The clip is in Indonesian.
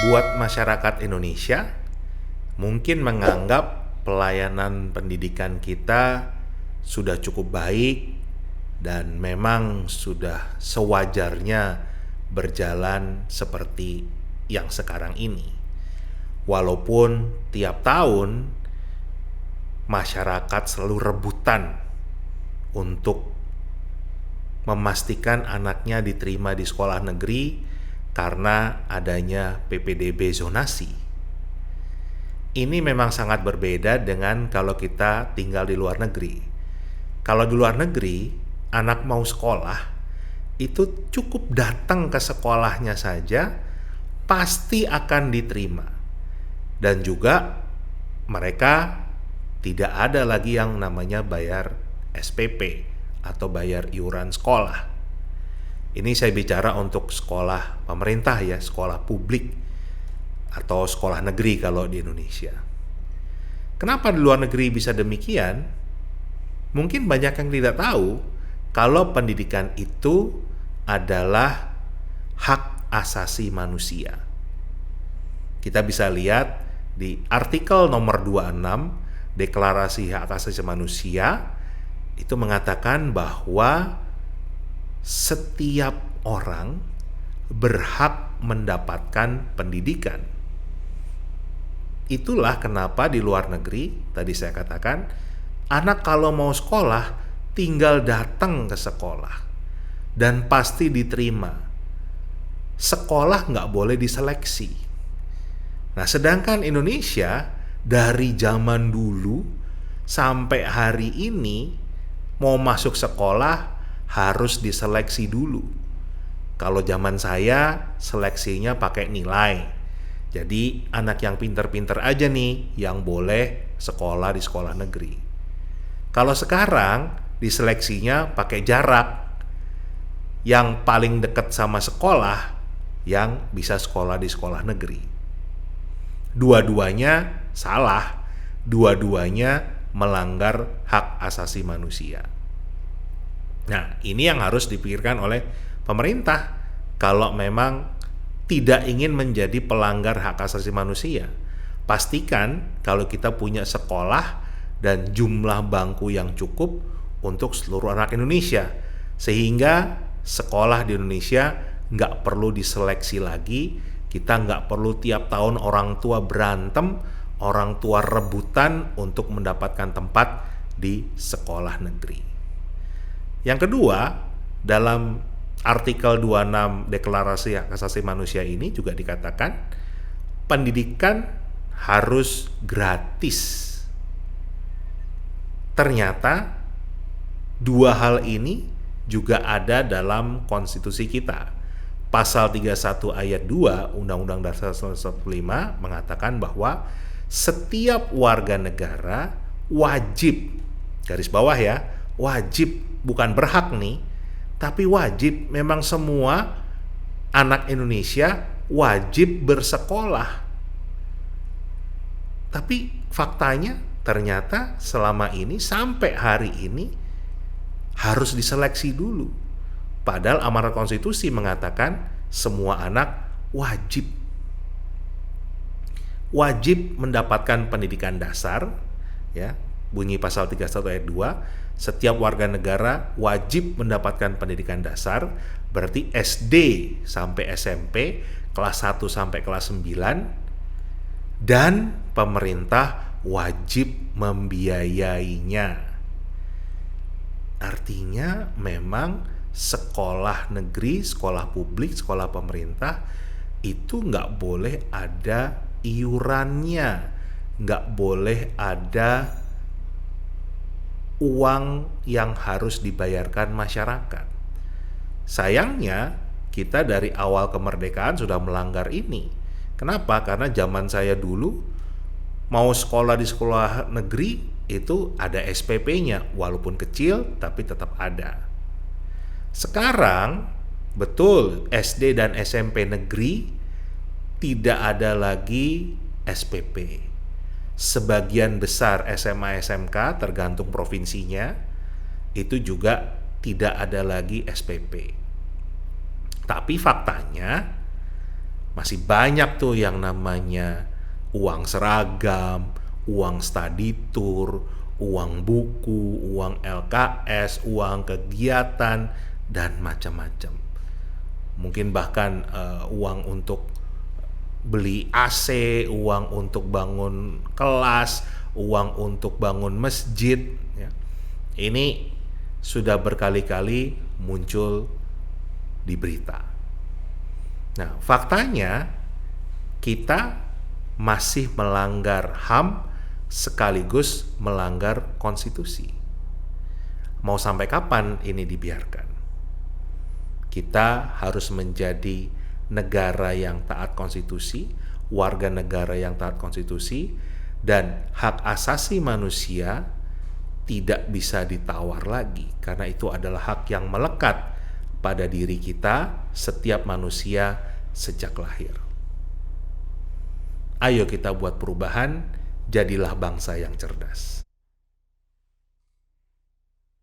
Buat masyarakat Indonesia, mungkin menganggap pelayanan pendidikan kita sudah cukup baik dan memang sudah sewajarnya berjalan seperti yang sekarang ini. Walaupun tiap tahun masyarakat selalu rebutan untuk memastikan anaknya diterima di sekolah negeri karena adanya PPDB zonasi. Ini memang sangat berbeda dengan kalau kita tinggal di luar negeri. Kalau di luar negeri, anak mau sekolah, itu cukup datang ke sekolahnya saja, pasti akan diterima. Dan juga mereka tidak ada lagi yang namanya bayar SPP atau bayar iuran sekolah. Ini saya bicara untuk sekolah pemerintah ya, sekolah publik atau sekolah negeri kalau di Indonesia. Kenapa di luar negeri bisa demikian? Mungkin banyak yang tidak tahu kalau pendidikan itu adalah hak asasi manusia. Kita bisa lihat di artikel nomor 26 Deklarasi Hak Asasi Manusia itu mengatakan bahwa setiap orang berhak mendapatkan pendidikan. Itulah kenapa di luar negeri, tadi saya katakan, anak kalau mau sekolah tinggal datang ke sekolah dan pasti diterima. Sekolah nggak boleh diseleksi. Nah, sedangkan Indonesia dari zaman dulu sampai hari ini mau masuk sekolah harus diseleksi dulu. Kalau zaman saya seleksinya pakai nilai. Jadi anak yang pinter-pinter aja nih yang boleh sekolah di sekolah negeri. Kalau sekarang diseleksinya pakai jarak. Yang paling dekat sama sekolah yang bisa sekolah di sekolah negeri. Dua-duanya salah. Dua-duanya melanggar hak asasi manusia. Nah, ini yang harus dipikirkan oleh pemerintah kalau memang tidak ingin menjadi pelanggar hak asasi manusia. Pastikan kalau kita punya sekolah dan jumlah bangku yang cukup untuk seluruh anak Indonesia, sehingga sekolah di Indonesia nggak perlu diseleksi lagi. Kita nggak perlu tiap tahun orang tua berantem, orang tua rebutan untuk mendapatkan tempat di sekolah negeri. Yang kedua, dalam artikel 26 Deklarasi Hak Asasi Manusia ini juga dikatakan pendidikan harus gratis. Ternyata dua hal ini juga ada dalam konstitusi kita. Pasal 31 ayat 2 Undang-Undang Dasar 1945 mengatakan bahwa setiap warga negara wajib, garis bawah ya, wajib, bukan berhak nih, tapi wajib, memang semua anak Indonesia wajib bersekolah. Tapi faktanya ternyata selama ini sampai hari ini harus diseleksi dulu. Padahal amanat konstitusi mengatakan semua anak wajib mendapatkan pendidikan dasar ya. Bunyi pasal 31 ayat 2, setiap warga negara wajib mendapatkan pendidikan dasar, berarti SD sampai SMP, kelas 1 sampai kelas 9, dan pemerintah wajib membiayainya. Artinya memang sekolah negeri, sekolah publik, sekolah pemerintah itu nggak boleh ada iurannya, nggak boleh ada uang yang harus dibayarkan masyarakat. Sayangnya kita dari awal kemerdekaan sudah melanggar ini. Kenapa? Karena zaman saya dulu mau sekolah di sekolah negeri itu ada SPP-nya, walaupun kecil tapi tetap ada. Sekarang betul SD dan SMP negeri tidak ada lagi SPP. Sebagian besar SMA SMK tergantung provinsinya itu juga tidak ada lagi SPP. Tapi faktanya Masih banyak tuh yang namanya uang seragam, uang study tour, uang buku, uang LKS, uang kegiatan, dan macam-macam. Mungkin bahkan uang untuk beli AC, uang untuk bangun kelas, uang untuk bangun masjid. Ya. Ini sudah berkali-kali muncul di berita. Nah, faktanya kita masih melanggar HAM sekaligus melanggar konstitusi. Mau sampai kapan ini dibiarkan? Kita harus menjadi negara yang taat konstitusi, warga negara yang taat konstitusi, dan hak asasi manusia tidak bisa ditawar lagi, karena itu adalah hak yang melekat pada diri kita, setiap manusia sejak lahir. Ayo kita buat perubahan, jadilah bangsa yang cerdas.